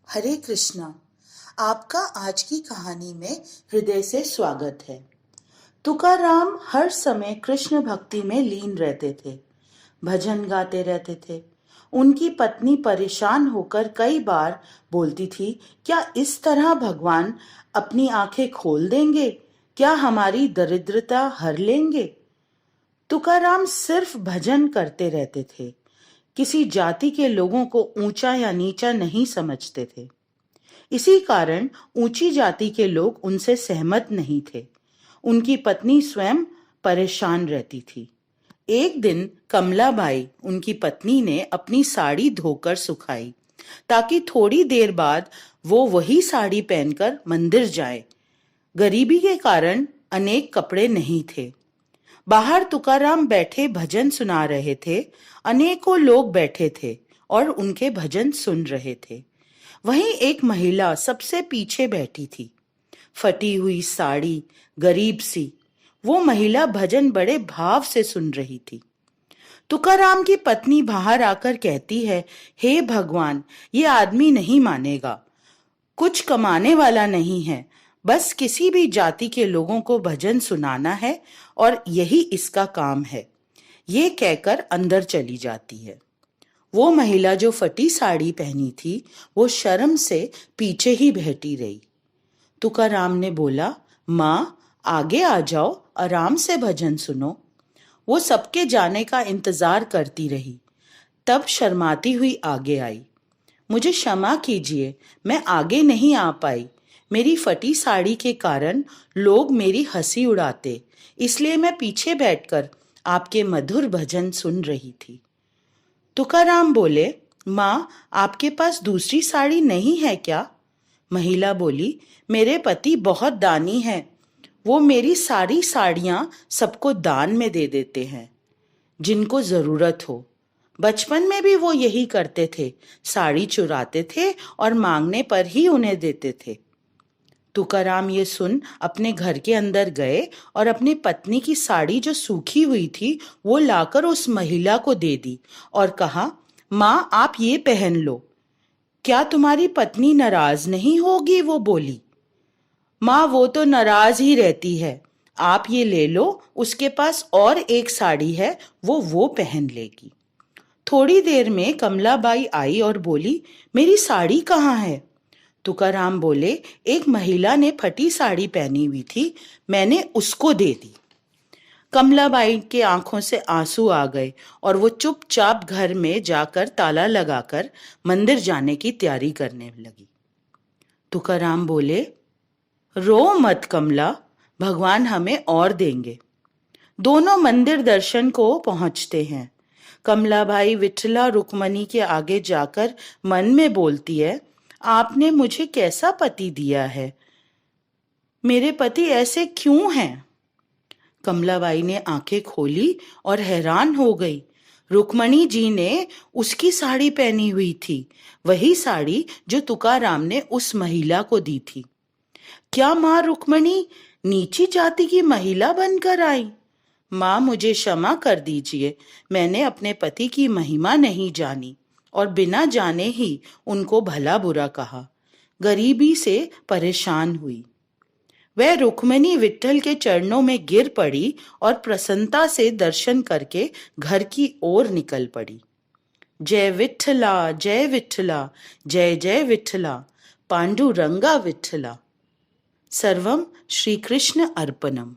हरे कृष्णा। आपका आज की कहानी में हृदय से स्वागत है। तुकाराम हर समय कृष्ण भक्ति में लीन रहते थे, भजन गाते रहते थे। उनकी पत्नी परेशान होकर कई बार बोलती थी, क्या इस तरह भगवान अपनी आंखें खोल देंगे? क्या हमारी दरिद्रता हर लेंगे? तुकाराम सिर्फ भजन करते रहते थे, किसी जाति के लोगों को ऊंचा या नीचा नहीं समझते थे। इसी कारण ऊंची जाति के लोग उनसे सहमत नहीं थे। उनकी पत्नी स्वयं परेशान रहती थी। एक दिन कमलाबाई, उनकी पत्नी ने अपनी साड़ी धोकर सुखाई ताकि थोड़ी देर बाद वो वही साड़ी पहनकर मंदिर जाए। गरीबी के कारण अनेक कपड़े नहीं थे। बाहर तुकाराम बैठे भजन सुना रहे थे। अनेकों लोग बैठे थे और उनके भजन सुन रहे थे। वहीं एक महिला सबसे पीछे बैठी थी, फटी हुई साड़ी, गरीब सी। वो महिला भजन बड़े भाव से सुन रही थी। तुकाराम की पत्नी बाहर आकर कहती है, हे भगवान, ये आदमी नहीं मानेगा, कुछ कमाने वाला नहीं है, बस किसी भी जाति के लोगों को भजन सुनाना है और यही इसका काम है। ये कहकर अंदर चली जाती है। वो महिला जो फटी साड़ी पहनी थी, वो शर्म से पीछे ही बैठी रही। तुकाराम ने बोला, माँ आगे आ जाओ, आराम से भजन सुनो। वो सबके जाने का इंतजार करती रही, तब शर्माती हुई आगे आई। मुझे क्षमा कीजिए, मैं आगे नहीं आ पाई। मेरी फटी साड़ी के कारण लोग मेरी हंसी उड़ाते, इसलिए मैं पीछे बैठकर आपके मधुर भजन सुन रही थी। तुकाराम बोले, माँ आपके पास दूसरी साड़ी नहीं है क्या? महिला बोली, मेरे पति बहुत दानी हैं, वो मेरी सारी साड़ियाँ सबको दान में दे देते हैं, जिनको जरूरत हो। बचपन में भी वो यही करते थे, साड़ी चुराते थे और मांगने पर ही उन्हें देते थे। तुकाराम ये सुन अपने घर के अंदर गए और अपनी पत्नी की साड़ी जो सूखी हुई थी वो लाकर उस महिला को दे दी और कहा, माँ आप ये पहन लो। क्या तुम्हारी पत्नी नाराज नहीं होगी? वो बोली। माँ वो तो नाराज ही रहती है, आप ये ले लो, उसके पास और एक साड़ी है, वो पहन लेगी। थोड़ी देर में कमलाबाई आई और बोली, मेरी साड़ी कहाँ है? तुकाराम बोले, एक महिला ने फटी साड़ी पहनी हुई थी, मैंने उसको दे दी। कमलाबाई के आंखों से आंसू आ गए और वो चुपचाप घर में जाकर ताला लगाकर मंदिर जाने की तैयारी करने लगी। तुकाराम बोले, रो मत कमला, भगवान हमें और देंगे। दोनों मंदिर दर्शन को पहुंचते हैं। कमलाबाई विठला रुक्मणी के आगे जाकर मन में बोलती है, आपने मुझे कैसा पति दिया है? मेरे पति ऐसे क्यों हैं? कमलाबाई ने आंखें खोली और हैरान हो गई। रुक्मणी जी ने उसकी साड़ी पहनी हुई थी, वही साड़ी जो तुकाराम ने उस महिला को दी थी। क्या माँ रुक्मणी नीची जाति की महिला बनकर आई? माँ मुझे क्षमा कर दीजिए, मैंने अपने पति की महिमा नहीं जानी और बिना जाने ही उनको भला बुरा कहा, गरीबी से परेशान हुई। वह रुक्मिणी विट्ठल के चरणों में गिर पड़ी और प्रसन्नता से दर्शन करके घर की ओर निकल पड़ी। जय विठ्ठला, जय विठ्ठला, जय जय विठ्ठला, पांडुरंगा विठ्ठला। सर्वम श्री कृष्ण अर्पणम।